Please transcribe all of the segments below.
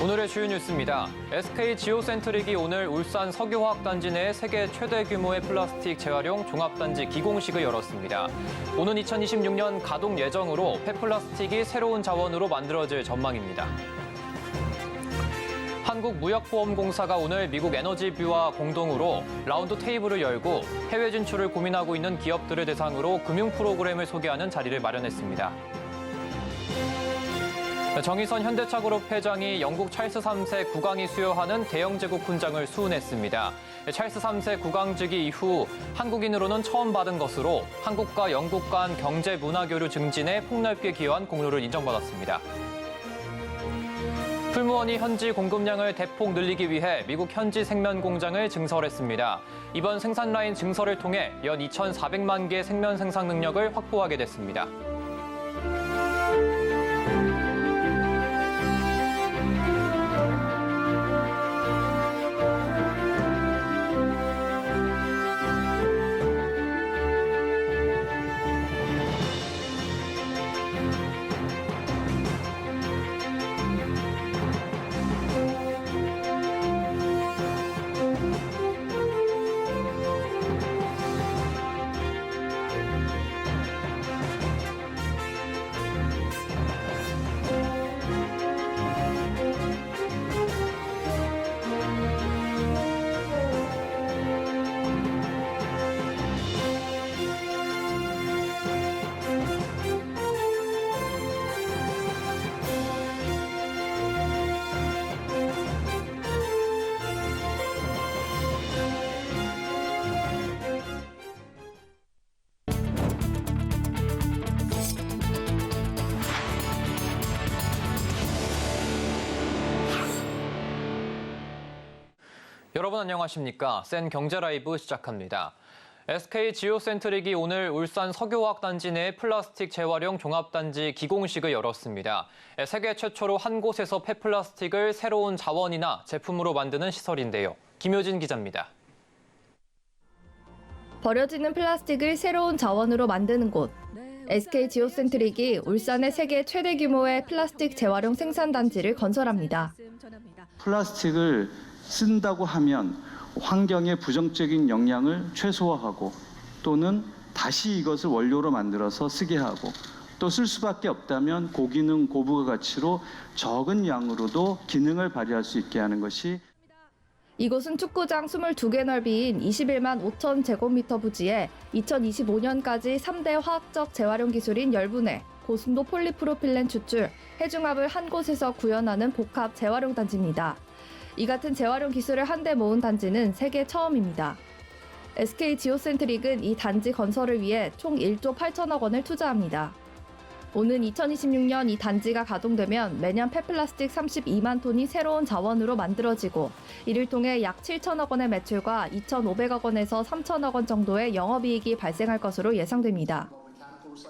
오늘의 주요 뉴스입니다. SK 지오센트릭이 오늘 울산 석유화학단지 내 세계 최대 규모의 플라스틱 재활용 종합단지 기공식을 열었습니다. 오는 2026년 가동 예정으로 폐플라스틱이 새로운 자원으로 만들어질 전망입니다. 한국무역보험공사가 오늘 미국 에너지부와 공동으로 라운드 테이블을 열고 해외 진출을 고민하고 있는 기업들을 대상으로 금융 프로그램을 소개하는 자리를 마련했습니다. 정의선 현대차그룹 회장이 영국 찰스 3세 국왕이 수여하는 대영제국 훈장을 수훈했습니다. 찰스 3세 국왕직위 이후 한국인으로는 처음 받은 것으로 한국과 영국 간 경제 문화 교류 증진에 폭넓게 기여한 공로를 인정받았습니다. 풀무원이 현지 공급량을 대폭 늘리기 위해 미국 현지 생면 공장을 증설했습니다. 이번 생산 라인 증설을 통해 연 2,400만 개 생면 생산 능력을 확보하게 됐습니다. 여러분 안녕하십니까? 센 경제라이브 시작합니다. SK 지오센트릭이 오늘 울산 석유화학단지 내 플라스틱 재활용 종합단지 기공식을 열었습니다. 세계 최초로 한 곳에서 폐플라스틱을 새로운 자원이나 제품으로 만드는 시설인데요. 김효진 기자입니다. 버려지는 플라스틱을 새로운 자원으로 만드는 곳. SK 지오센트릭이 울산의 세계 최대 규모의 플라스틱 재활용 생산단지를 건설합니다. 플라스틱을 쓴다고 하면 환경에 부정적인 영향을 최소화하고 또는 다시 이것을 원료로 만들어서 쓰게 하고 또 쓸 수밖에 없다면 고기능 고부가가치로 적은 양으로도 기능을 발휘할 수 있게 하는 것이 이곳은 축구장 22개 넓이인 21만 5천 제곱미터 부지에 2025년까지 3대 화학적 재활용 기술인 열분해, 고순도 폴리프로필렌 추출, 해중합을 한 곳에서 구현하는 복합 재활용 단지입니다. 이 같은 재활용 기술을 한데 모은 단지는 세계 처음입니다. SK 지오센트릭은 이 단지 건설을 위해 총 1조 8천억 원을 투자합니다. 오는 2026년 이 단지가 가동되면 매년 폐플라스틱 32만 톤이 새로운 자원으로 만들어지고 이를 통해 약 7천억 원의 매출과 2,500억 원에서 3천억 원 정도의 영업이익이 발생할 것으로 예상됩니다.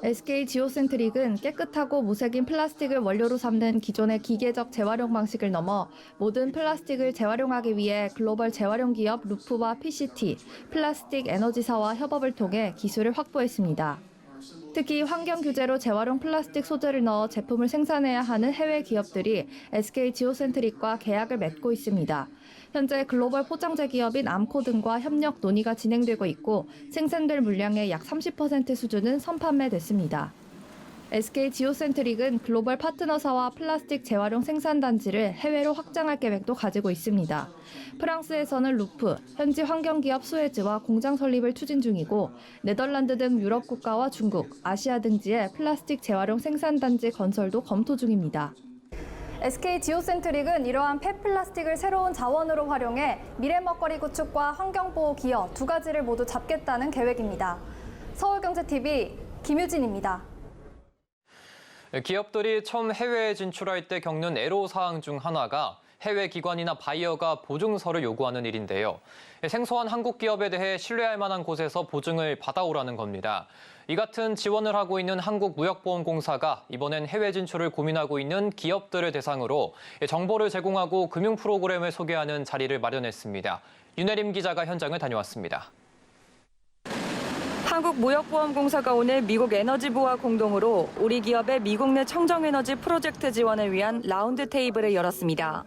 SK 지오센트릭은 깨끗하고 무색인 플라스틱을 원료로 삼는 기존의 기계적 재활용 방식을 넘어 모든 플라스틱을 재활용하기 위해 글로벌 재활용 기업 루프와 PCT, 플라스틱 에너지사와 협업을 통해 기술을 확보했습니다. 특히 환경 규제로 재활용 플라스틱 소재를 넣어 제품을 생산해야 하는 해외 기업들이 SK 지오센트릭과 계약을 맺고 있습니다. 현재 글로벌 포장재 기업인 암코 등과 협력 논의가 진행되고 있고 생산될 물량의 약 30% 수준은 선판매됐습니다. SK 지오센트릭은 글로벌 파트너사와 플라스틱 재활용 생산단지를 해외로 확장할 계획도 가지고 있습니다. 프랑스에서는 루프, 현지 환경기업 수에즈와 공장 설립을 추진 중이고 네덜란드 등 유럽 국가와 중국, 아시아 등지에 플라스틱 재활용 생산단지 건설도 검토 중입니다. SK 지오센트릭은 이러한 폐플라스틱을 새로운 자원으로 활용해 미래 먹거리 구축과 환경보호 기여 두 가지를 모두 잡겠다는 계획입니다. 서울경제TV 김유진입니다. 기업들이 처음 해외에 진출할 때 겪는 애로사항 중 하나가 해외 기관이나 바이어가 보증서를 요구하는 일인데요. 생소한 한국 기업에 대해 신뢰할 만한 곳에서 보증을 받아오라는 겁니다. 이 같은 지원을 하고 있는 한국무역보험공사가 이번엔 해외 진출을 고민하고 있는 기업들을 대상으로 정보를 제공하고 금융 프로그램을 소개하는 자리를 마련했습니다. 윤혜림 기자가 현장을 다녀왔습니다. 한국무역보험공사가 오늘 미국 에너지부와 공동으로 우리 기업의 미국 내 청정에너지 프로젝트 지원을 위한 라운드 테이블을 열었습니다.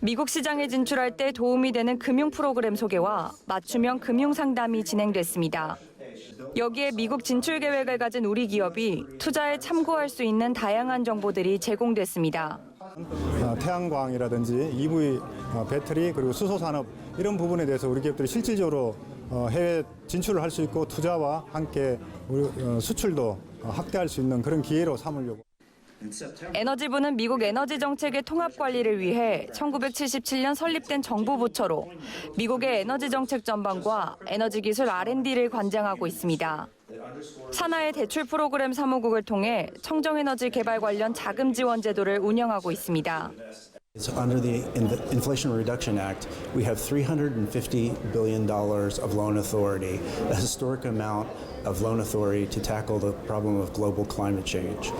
미국 시장에 진출할 때 도움이 되는 금융 프로그램 소개와 맞춤형 금융 상담이 진행됐습니다. 여기에 미국 진출 계획을 가진 우리 기업이 투자에 참고할 수 있는 다양한 정보들이 제공됐습니다. 태양광이라든지 EV 배터리 그리고 수소 산업 이런 부분에 대해서 우리 기업들이 실질적으로 해외 진출을 할 수 있고 투자와 함께 수출도 확대할 수 있는 그런 기회로 삼으려고. 에너지부는 미국 에너지 정책의 통합 관리를 위해 1977년 설립된 정부 부처로 미국의 에너지 정책 전반과 에너지 기술 R&D를 관장하고 있습니다. 산하의 대출 프로그램 사무국을 통해 청정에너지 개발 관련 자금 지원 제도를 운영하고 있습니다. Under the Inflation Reduction Act, we have $350 billion of loan authority, a historic amount of loan authority to tackle the problem of global climate change.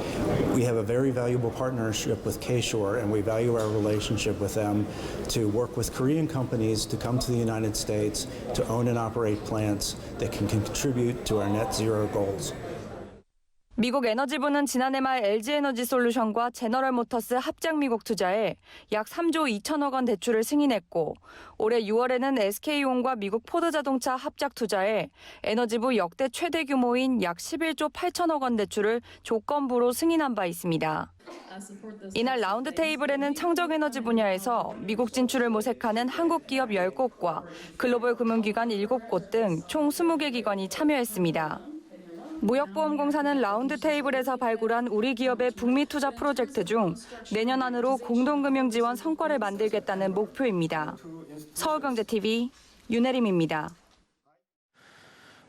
We have a very valuable partnership with K-Shore, and we value our relationship with them to work with Korean companies to come to the United States to own and operate plants that can contribute to our net zero goals. 미국 에너지부는 지난해 말 LG에너지솔루션과 제너럴모터스 합작 미국 투자에 약 3조 2천억 원 대출을 승인했고 올해 6월에는 SK온과 미국 포드자동차 합작 투자에 에너지부 역대 최대 규모인 약 11조 8천억 원 대출을 조건부로 승인한 바 있습니다. 이날 라운드 테이블에는 청정에너지 분야에서 미국 진출을 모색하는 한국 기업 10곳과 글로벌 금융기관 7곳 등 총 20개 기관이 참여했습니다. 무역보험공사는 라운드 테이블에서 발굴한 우리 기업의 북미 투자 프로젝트 중 내년 안으로 공동금융 지원 성과를 만들겠다는 목표입니다. 서울경제TV 윤혜림입니다.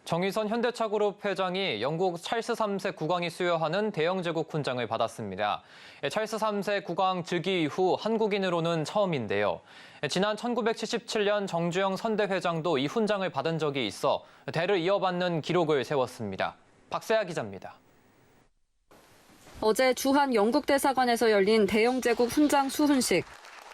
정의선 현대차그룹 회장이 영국 찰스 3세 국왕이 수여하는 대영 제국 훈장을 받았습니다. 찰스 3세 국왕 즉위 이후 한국인으로는 처음인데요. 지난 1977년 정주영 선대 회장도 이 훈장을 받은 적이 있어 대를 이어받는 기록을 세웠습니다. 박세아 기자입니다. 어제 주한 영국 대사관에서 열린 대영 제국 훈장 수훈식.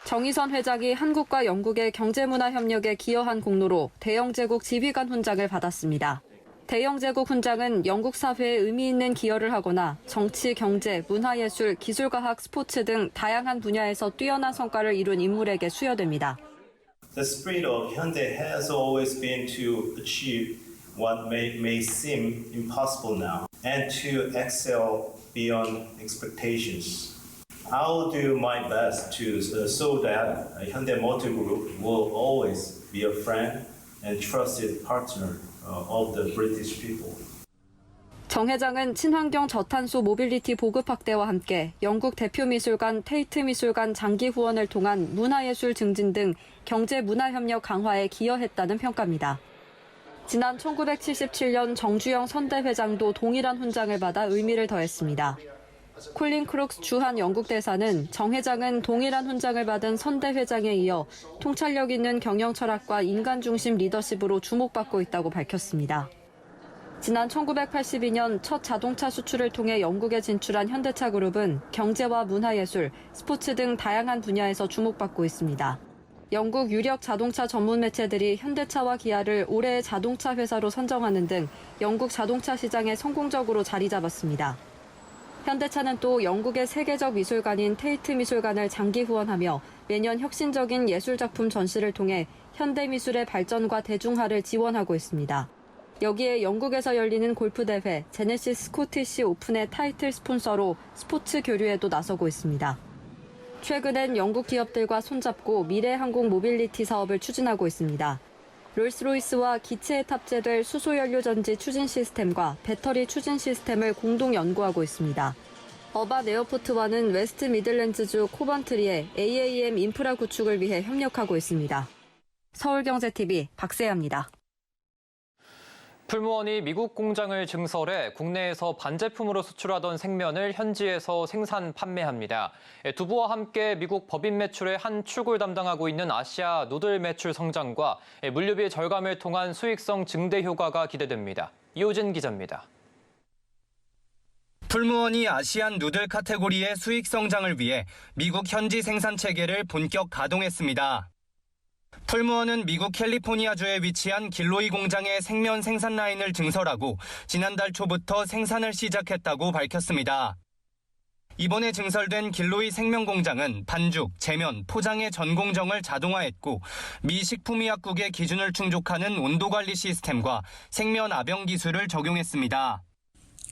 정의선 회장이 한국과 영국의 경제문화 협력에 기여한 공로로 대영 제국 지휘관 훈장을 받았습니다. 대영 제국 훈장은 영국 사회에 의미 있는 기여를 하거나 정치, 경제, 문화예술, 기술과학, 스포츠 등 다양한 분야에서 뛰어난 성과를 이룬 인물에게 수여됩니다. The spirit of Hyundai has always been to achieve what may seem impossible now and to excel beyond expectations. I'll do my best to so that Hyundai Motor Group will always be a friend and trusted partner of the British people. 정 회장은 친환경 저탄소 모빌리티 보급 확대와 함께 영국 대표 미술관 테이트 미술관 장기 후원을 통한 문화예술 증진 등 경제 문화 협력 강화에 기여했다는 평가입니다. 지난 1977년 정주영 선대 회장도 동일한 훈장을 받아 의미를 더했습니다. 콜린 크룩스 주한 영국 대사는 정 회장은 동일한 훈장을 받은 선대 회장에 이어 통찰력 있는 경영 철학과 인간 중심 리더십으로 주목받고 있다고 밝혔습니다. 지난 1982년 첫 자동차 수출을 통해 영국에 진출한 현대차 그룹은 경제와 문화예술, 스포츠 등 다양한 분야에서 주목받고 있습니다. 영국 유력 자동차 전문 매체들이 현대차와 기아를 올해의 자동차 회사로 선정하는 등 영국 자동차 시장에 성공적으로 자리 잡았습니다. 현대차는 또 영국의 세계적 미술관인 테이트 미술관을 장기 후원하며 매년 혁신적인 예술작품 전시를 통해 현대미술의 발전과 대중화를 지원하고 있습니다. 여기에 영국에서 열리는 골프대회 제네시스 스코티시 오픈의 타이틀 스폰서로 스포츠 교류에도 나서고 있습니다. 최근엔 영국 기업들과 손잡고 미래 항공 모빌리티 사업을 추진하고 있습니다. 롤스로이스와 기체에 탑재될 수소연료 전지 추진 시스템과 배터리 추진 시스템을 공동 연구하고 있습니다. 어반 에어포트와는 웨스트 미들랜드주 코번트리에 AAM 인프라 구축을 위해 협력하고 있습니다. 서울경제TV 박세아입니다. 풀무원이 미국 공장을 증설해 국내에서 반제품으로 수출하던 생면을 현지에서 생산 판매합니다. 두부와 함께 미국 법인 매출의 한 축을 담당하고 있는 아시아 누들 매출 성장과 물류비 절감을 통한 수익성 증대 효과가 기대됩니다. 이호진 기자입니다. 풀무원이 아시안 누들 카테고리의 수익 성장을 위해 미국 현지 생산 체계를 본격 가동했습니다. 풀무원은 미국 캘리포니아주에 위치한 길로이 공장의 생면 생산 라인을 증설하고 지난달 초부터 생산을 시작했다고 밝혔습니다. 이번에 증설된 길로이 생명공장은 반죽, 제면, 포장의 전 공정을 자동화했고 미 식품의약국의 기준을 충족하는 온도관리 시스템과 생면 압영 기술을 적용했습니다.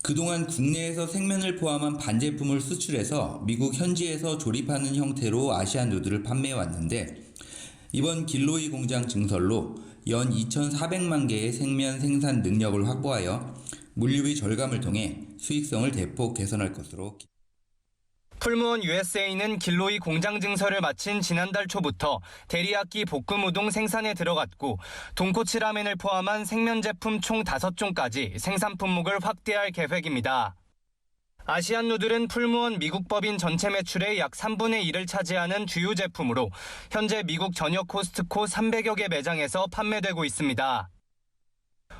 그동안 국내에서 생면을 포함한 반제품을 수출해서 미국 현지에서 조립하는 형태로 아시안 누들을 판매해왔는데 이번 길로이 공장 증설로 연 2,400만 개의 생면 생산 능력을 확보하여 물류비 절감을 통해 수익성을 대폭 개선할 것으로 풀무원 USA는 길로이 공장 증설을 마친 지난달 초부터 데리야끼 볶음 우동 생산에 들어갔고 돈코츠 라멘을 포함한 생면 제품 총 5종까지 생산 품목을 확대할 계획입니다. 아시안 누들은 풀무원 미국 법인 전체 매출의 약 3분의 1을 차지하는 주요 제품으로 현재 미국 전역 코스트코 300여 개 매장에서 판매되고 있습니다.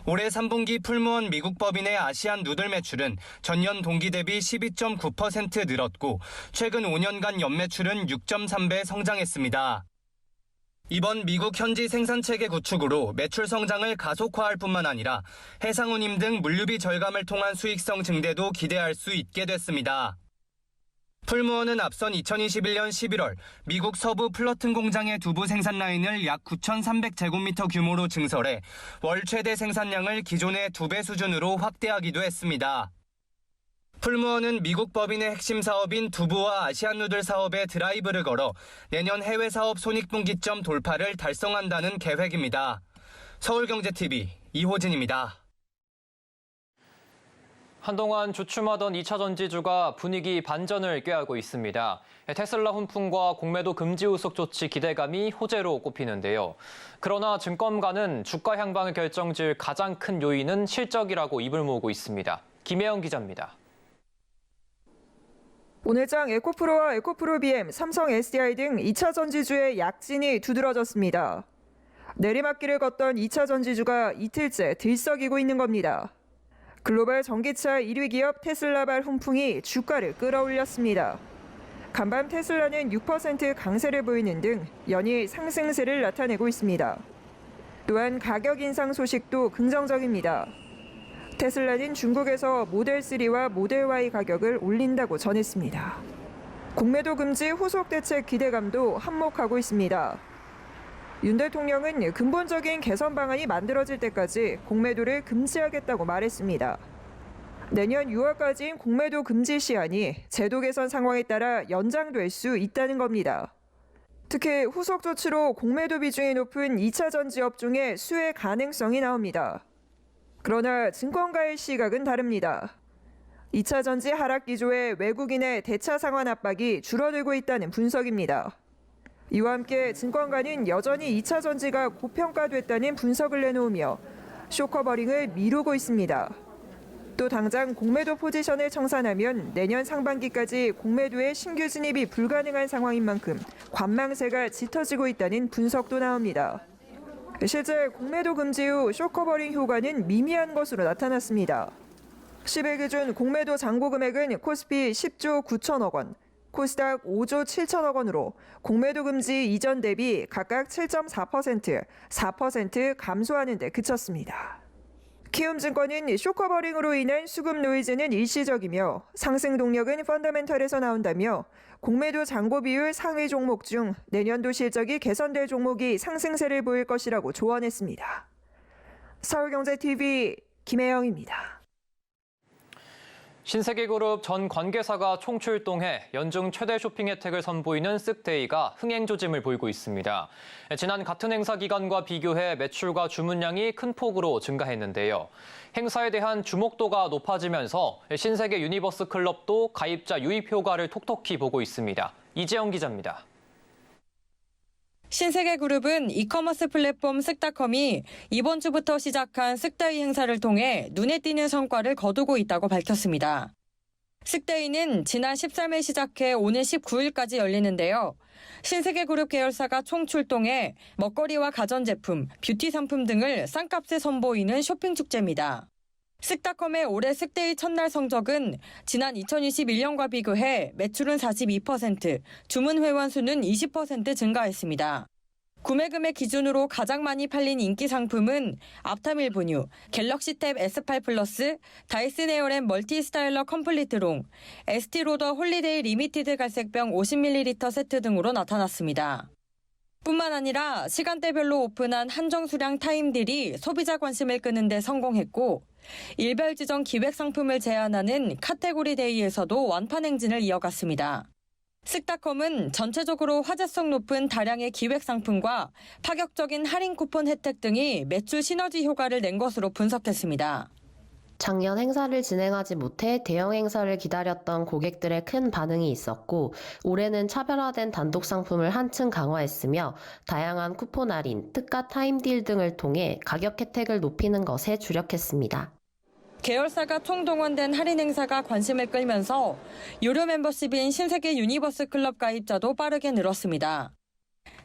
올해 3분기 풀무원 미국 법인의 아시안 누들 매출은 전년 동기 대비 12.9% 늘었고 최근 5년간 연매출은 6.3배 성장했습니다. 이번 미국 현지 생산체계 구축으로 매출 성장을 가속화할 뿐만 아니라 해상운임 등 물류비 절감을 통한 수익성 증대도 기대할 수 있게 됐습니다. 풀무원은 앞선 2021년 11월 미국 서부 플러튼 공장의 두부 생산 라인을 약 9,300제곱미터 규모로 증설해 월 최대 생산량을 기존의 2배 수준으로 확대하기도 했습니다. 풀무원은 미국 법인의 핵심 사업인 두부와 아시안 누들 사업에 드라이브를 걸어 내년 해외 사업 손익분기점 돌파를 달성한다는 계획입니다. 서울경제TV 이호진입니다. 한동안 주춤하던 2차 전지주가 분위기 반전을 꾀하고 있습니다. 테슬라 훈풍과 공매도 금지 후속 조치 기대감이 호재로 꼽히는데요. 그러나 증권가는 주가 향방을 결정질 가장 큰 요인은 실적이라고 입을 모으고 있습니다. 김혜영 기자입니다. 오늘장 에코프로와 에코프로비엠, 삼성 SDI 등 2차 전지주의 약진이 두드러졌습니다. 내리막길을 걷던 2차 전지주가 이틀째 들썩이고 있는 겁니다. 글로벌 전기차 1위 기업 테슬라발 훈풍이 주가를 끌어올렸습니다. 간밤 테슬라는 6% 강세를 보이는 등 연일 상승세를 나타내고 있습니다. 또한 가격 인상 소식도 긍정적입니다. 테슬라는 중국에서 모델 3와 모델 Y 가격을 올린다고 전했습니다. 공매도 금지 후속 대책 기대감도 한몫하고 있습니다. 윤 대통령은 근본적인 개선 방안이 만들어질 때까지 공매도를 금지하겠다고 말했습니다. 내년 6월까지인 공매도 금지 시한이 제도 개선 상황에 따라 연장될 수 있다는 겁니다. 특히 후속 조치로 공매도 비중이 높은 2차 전지 업종의 수혜 가능성이 나옵니다. 그러나 증권가의 시각은 다릅니다. 2차 전지 하락 기조에 외국인의 대차 상환 압박이 줄어들고 있다는 분석입니다. 이와 함께 증권가는 여전히 2차 전지가 고평가됐다는 분석을 내놓으며 쇼커버링을 미루고 있습니다. 또 당장 공매도 포지션을 청산하면 내년 상반기까지 공매도의 신규 진입이 불가능한 상황인 만큼 관망세가 짙어지고 있다는 분석도 나옵니다. 실제 공매도 금지 후 쇼커버링 효과는 미미한 것으로 나타났습니다. 10일 기준 공매도 잔고 금액은 코스피 10조 9천억 원, 코스닥 5조 7천억 원으로 공매도 금지 이전 대비 각각 7.4%, 4% 감소하는 데 그쳤습니다. 키움증권은 쇼커버링으로 인한 수급 노이즈는 일시적이며 상승 동력은 펀더멘털에서 나온다며 공매도 잔고 비율 상위 종목 중 내년도 실적이 개선될 종목이 상승세를 보일 것이라고 조언했습니다. 서울경제TV 김혜영입니다. 신세계그룹 전 관계사가 총출동해 연중 최대 쇼핑 혜택을 선보이는 쓱데이가 흥행 조짐을 보이고 있습니다. 지난 같은 행사 기간과 비교해 매출과 주문량이 큰 폭으로 증가했는데요. 행사에 대한 주목도가 높아지면서 신세계 유니버스 클럽도 가입자 유입 효과를 톡톡히 보고 있습니다. 이재영 기자입니다. 신세계그룹은 이커머스 플랫폼 쓱닷컴이 이번 주부터 시작한 쓱데이 행사를 통해 눈에 띄는 성과를 거두고 있다고 밝혔습니다. 쓱데이는 지난 13일 시작해 오는 19일까지 열리는데요. 신세계그룹 계열사가 총출동해 먹거리와 가전제품, 뷰티 상품 등을 싼값에 선보이는 쇼핑 축제입니다. 쓱닷컴의 올해 쓱데이 첫날 성적은 지난 2021년과 비교해 매출은 42%, 주문 회원 수는 20% 증가했습니다. 구매 금액 기준으로 가장 많이 팔린 인기 상품은 aptamil 분유, 갤럭시 탭 S8 플러스, 다이슨 에어랩 멀티 스타일러 컴플리트롱, 에스티로더 홀리데이 리미티드 갈색병 50ml 세트 등으로 나타났습니다. 뿐만 아니라 시간대별로 오픈한 한정 수량 타임딜이 소비자 관심을 끄는 데 성공했고, 일별 지정 기획 상품을 제안하는 카테고리 데이에서도 완판 행진을 이어갔습니다. 쓱닷컴은 전체적으로 화제성 높은 다량의 기획 상품과 파격적인 할인 쿠폰 혜택 등이 매출 시너지 효과를 낸 것으로 분석했습니다. 작년 행사를 진행하지 못해 대형 행사를 기다렸던 고객들의 큰 반응이 있었고, 올해는 차별화된 단독 상품을 한층 강화했으며 다양한 쿠폰 할인, 특가 타임딜 등을 통해 가격 혜택을 높이는 것에 주력했습니다. 계열사가 총동원된 할인 행사가 관심을 끌면서 유료 멤버십인 신세계 유니버스 클럽 가입자도 빠르게 늘었습니다.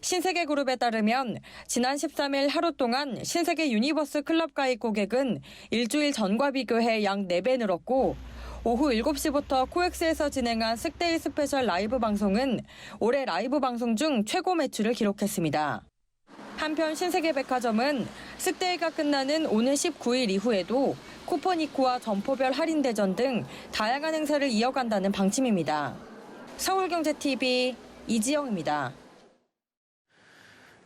신세계 그룹에 따르면 지난 13일 하루 동안 신세계 유니버스 클럽 가입 고객은 일주일 전과 비교해 약 4배 늘었고, 오후 7시부터 코엑스에서 진행한 쓱데이 스페셜 라이브 방송은 올해 라이브 방송 중 최고 매출을 기록했습니다. 한편 신세계백화점은 쓱데이가 끝나는 오는 19일 이후에도 쿠폰 이코와 점포별 할인 대전 등 다양한 행사를 이어간다는 방침입니다. 서울경제TV 이지영입니다.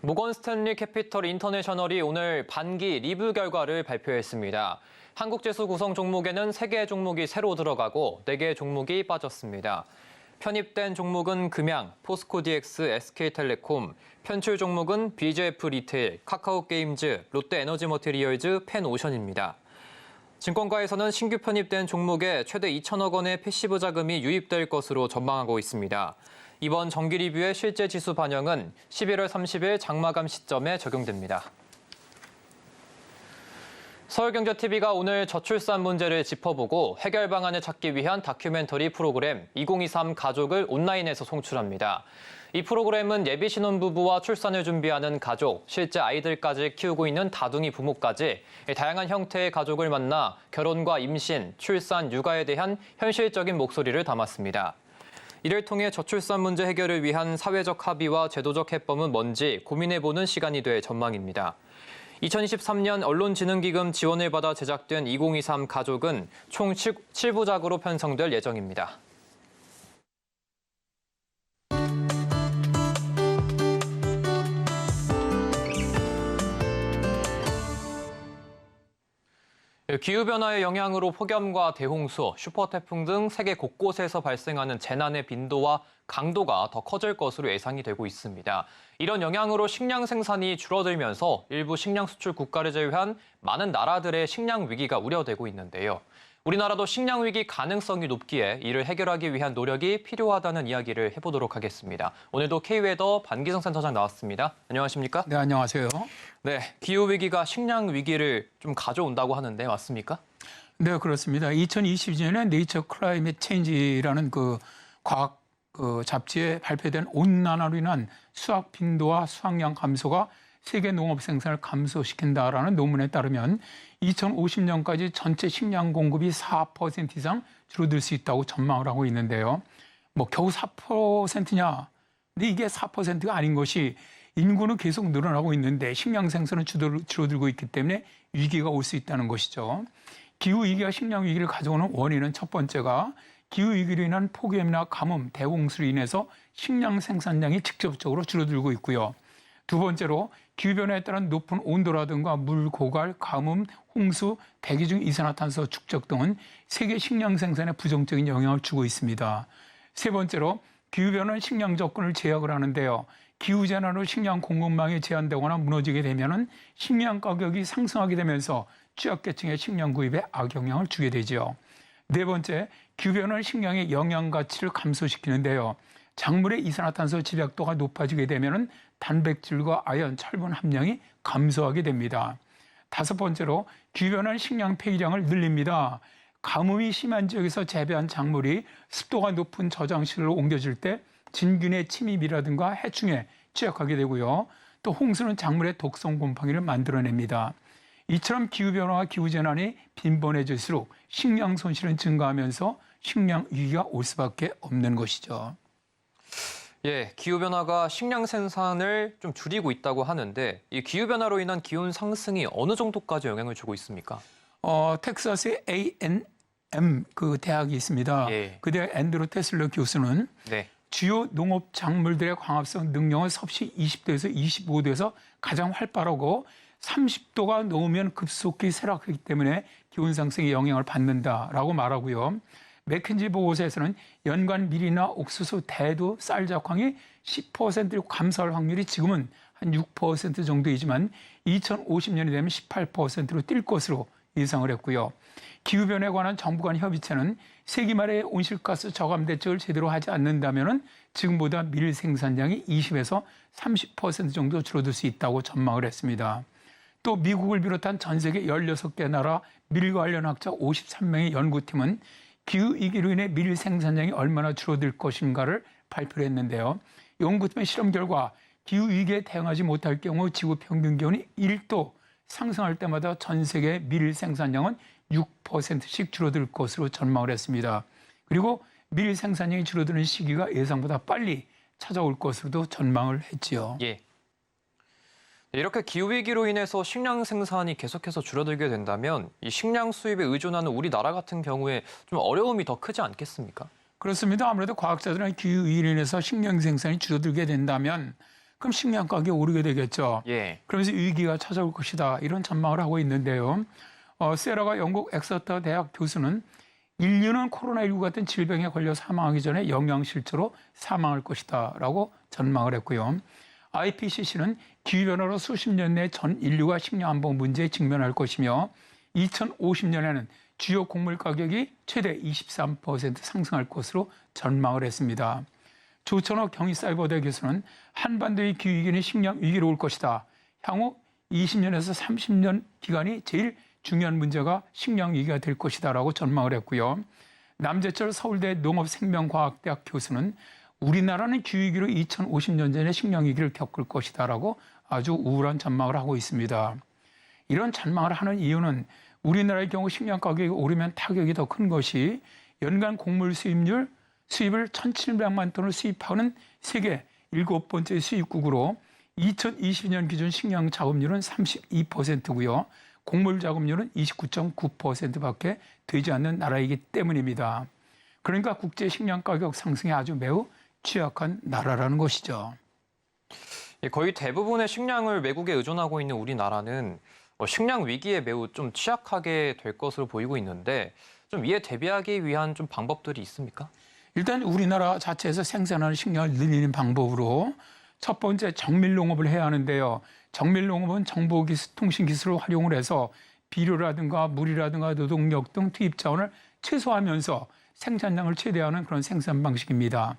모건 스탠리 캐피털 인터내셔널이 오늘 반기 리뷰 결과를 발표했습니다. 한국지수 구성 종목에는 3개의 종목이 새로 들어가고 4개의 종목이 빠졌습니다. 편입된 종목은 금양, 포스코DX, SK텔레콤, 편출 종목은 BJF 리테일, 카카오게임즈, 롯데에너지머티리얼즈, 펜오션입니다. 증권가에서는 신규 편입된 종목에 최대 2천억 원의 패시브 자금이 유입될 것으로 전망하고 있습니다. 이번 정기 리뷰의 실제 지수 반영은 11월 30일 장마감 시점에 적용됩니다. 서울경제TV가 오늘 저출산 문제를 짚어보고 해결 방안을 찾기 위한 다큐멘터리 프로그램 2023 가족을 온라인에서 송출합니다. 이 프로그램은 예비 신혼부부와 출산을 준비하는 가족, 실제 아이들까지 키우고 있는 다둥이 부모까지 다양한 형태의 가족을 만나 결혼과 임신, 출산, 육아에 대한 현실적인 목소리를 담았습니다. 이를 통해 저출산 문제 해결을 위한 사회적 합의와 제도적 해법은 뭔지 고민해보는 시간이 될 전망입니다. 2023년 언론진흥기금 지원을 받아 제작된 2023 가족은 총 7부작으로 편성될 예정입니다. 기후변화의 영향으로 폭염과 대홍수, 슈퍼태풍 등 세계 곳곳에서 발생하는 재난의 빈도와 강도가 더 커질 것으로 예상이 되고 있습니다. 이런 영향으로 식량 생산이 줄어들면서 일부 식량 수출 국가를 제외한 많은 나라들의 식량 위기가 우려되고 있는데요. 우리나라도 식량 위기 가능성이 높기에 이를 해결하기 위한 노력이 필요하다는 이야기를 해보도록 하겠습니다. 오늘도 K웨더 반기성 센터장 나왔습니다. 안녕하십니까? 네, 안녕하세요. 네, 기후 위기가 식량 위기를 좀 가져온다고 하는데 맞습니까? 네, 그렇습니다. 2022년에 네이처 클라이밋 체인지라는 그 과학 잡지에 발표된 온난화로 인한 수확 빈도와 수확량 감소가 세계 농업 생산을 감소시킨다라는 논문에 따르면 2050년까지 전체 식량 공급이 4% 이상 줄어들 수 있다고 전망을 하고 있는데요. 뭐 겨우 4%냐? 근데 이게 4%가 아닌 것이 인구는 계속 늘어나고 있는데 식량 생산은 줄어들고 있기 때문에 위기가 올 수 있다는 것이죠. 기후 위기가 식량 위기를 가져오는 원인은 첫 번째가 기후 위기로 인한 폭염이나 가뭄, 대홍수로 인해서 식량 생산량이 직접적으로 줄어들고 있고요. 두 번째로 기후변화에 따른 높은 온도라든가 물 고갈, 가뭄, 홍수, 대기 중 이산화탄소 축적 등은 세계 식량 생산에 부정적인 영향을 주고 있습니다. 세 번째로 기후변화는 식량 접근을 제약을 하는데요. 기후재난으로 식량 공급망이 제한되거나 무너지게 되면 식량 가격이 상승하게 되면서 취약계층의 식량 구입에 악영향을 주게 되죠. 네 번째, 기후변화는 식량의 영양 가치를 감소시키는데요. 작물의 이산화탄소 집약도가 높아지게 되면 단백질과 아연, 철분 함량이 감소하게 됩니다. 다섯 번째로 기후변화는 식량 폐기량을 늘립니다. 가뭄이 심한 지역에서 재배한 작물이 습도가 높은 저장실로 옮겨질 때 진균의 침입이라든가 해충에 취약하게 되고요. 또 홍수는 작물의 독성 곰팡이를 만들어냅니다. 이처럼 기후변화와 기후재난이 빈번해질수록 식량 손실은 증가하면서 식량 위기가 올 수밖에 없는 것이죠. 예, 기후변화가 식량 생산을 좀 줄이고 있다고 하는데 이 기후변화로 인한 기온 상승이 어느 정도까지 영향을 주고 있습니까? 텍사스의 A&M 그 대학이 있습니다. 예. 그 대학 앤드루 테슬러 교수는 네. 주요 농업 작물들의 광합성 능력은 섭씨 20도에서 25도에서 가장 활발하고 30도가 넘으면 급속히 쇠락하기 때문에 기온 상승에 영향을 받는다라고 말하고요. 맥킨지 보고서에서는 연간 밀이나 옥수수, 대두, 쌀 작황이 10%를 감소할 확률이 지금은 한 6% 정도이지만 2050년이 되면 18%로 뛸 것으로 예상을 했고요. 기후변화에 관한 정부 간 협의체는 세기 말에 온실가스 저감 대책을 제대로 하지 않는다면 지금보다 밀 생산량이 20에서 30% 정도 줄어들 수 있다고 전망을 했습니다. 또 미국을 비롯한 전 세계 16개 나라 밀 관련 학자 53명의 연구팀은 기후위기로 인해 밀 생산량이 얼마나 줄어들 것인가를 발표를 했는데요. 연구팀의 실험 결과 기후위기에 대응하지 못할 경우 지구 평균 기온이 1도 상승할 때마다 전 세계 밀 생산량은 6%씩 줄어들 것으로 전망을 했습니다. 그리고 밀 생산량이 줄어드는 시기가 예상보다 빨리 찾아올 것으로도 전망을 했지요. 예. 이렇게 기후위기로 인해서 식량 생산이 계속해서 줄어들게 된다면 이 식량 수입에 의존하는 우리나라 같은 경우에 좀 어려움이 더 크지 않겠습니까? 그렇습니다. 아무래도 과학자들은 기후위기로 인해서 식량 생산이 줄어들게 된다면 그럼 식량 가격이 오르게 되겠죠. 예. 그러면서 위기가 찾아올 것이다. 이런 전망을 하고 있는데요. 세라가 영국 엑서터 대학 교수는 인류는 코로나19 같은 질병에 걸려 사망하기 전에 영양실조로 사망할 것이다 라고 전망을 했고요. IPCC는 기후변화로 수십 년 내 전 인류가 식량 안보 문제에 직면할 것이며 2050년에는 주요 곡물 가격이 최대 23% 상승할 것으로 전망을 했습니다. 조천호 경희사이버대 교수는 한반도의 기후위기는 식량 위기로 올 것이다. 향후 20년에서 30년 기간이 제일 중요한 문제가 식량 위기가 될 것이다 라고 전망을 했고요. 남재철 서울대 농업생명과학대학 교수는 우리나라는 기후위기로 2050년 전에 식량 위기를 겪을 것이다 라고 아주 우울한 전망을 하고 있습니다. 이런 전망을 하는 이유는 우리나라의 경우 식량 가격이 오르면 타격이 더 큰 것이 연간 곡물 수입을 1,700만 톤을 수입하는 세계 7번째 수입국으로 2020년 기준 식량 작업률은 32%고요. 곡물 작업률은 29.9%밖에 되지 않는 나라이기 때문입니다. 그러니까 국제 식량 가격 상승에 아주 매우 취약한 나라라는 것이죠. 거의 대부분의 식량을 외국에 의존하고 있는 우리나라는 식량 위기에 매우 좀 취약하게 될 것으로 보이고 있는데 좀 이에 대비하기 위한 좀 방법들이 있습니까? 일단 우리나라 자체에서 생산하는 식량을 늘리는 방법으로 첫 번째 정밀농업을 해야 하는데요. 정밀농업은 정보기술, 통신기술을 활용을 해서 비료라든가 물이라든가 노동력 등 투입 자원을 최소화하면서 생산량을 최대화하는 그런 생산 방식입니다.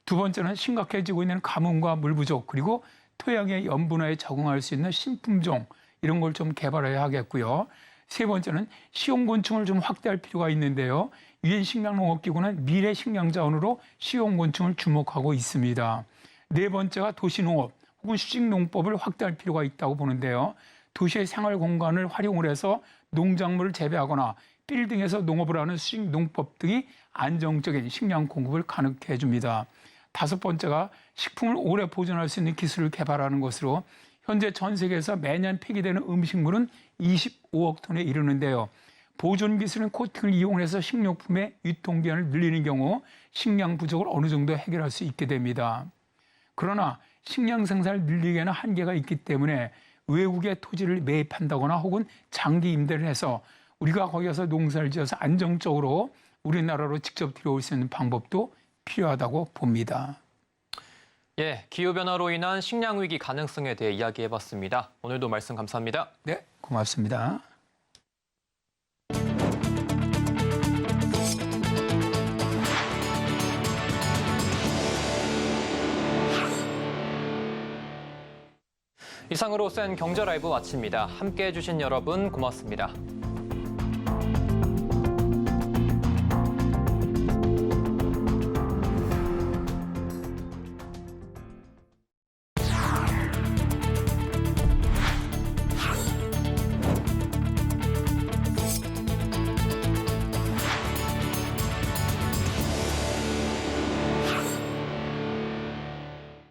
두 번째는 심각해지고 있는 가뭄과 물 부족 그리고 토양의 염분화에 적응할 수 있는 신품종 이런 걸 좀 개발해야 하겠고요. 세 번째는 식용곤충을 좀 확대할 필요가 있는데요. 유엔 식량농업기구는 미래 식량자원으로 식용곤충을 주목하고 있습니다. 네 번째가 도시농업 혹은 수직농법을 확대할 필요가 있다고 보는데요. 도시의 생활 공간을 활용을 해서 농작물을 재배하거나 빌딩에서 농업을 하는 수직농법 등이 안정적인 식량 공급을 가능케 해줍니다. 다섯 번째가 식품을 오래 보존할 수 있는 기술을 개발하는 것으로 현재 전 세계에서 매년 폐기되는 음식물은 25억 톤에 이르는데요. 보존 기술은 코팅을 이용해서 식료품의 유통기한을 늘리는 경우 식량 부족을 어느 정도 해결할 수 있게 됩니다. 그러나 식량 생산을 늘리기에는 한계가 있기 때문에 외국의 토지를 매입한다거나 혹은 장기 임대를 해서 우리가 거기서 농사를 지어서 안정적으로 우리나라로 직접 들여올 수 있는 방법도 필요하다고 봅니다. 예, 기후변화로 인한 식량 위기 가능성에 대해 이야기해봤습니다. 오늘도 말씀 감사합니다. 네, 고맙습니다. 이상으로 센 경제 라이브 마칩니다. 함께해 주신 여러분 고맙습니다.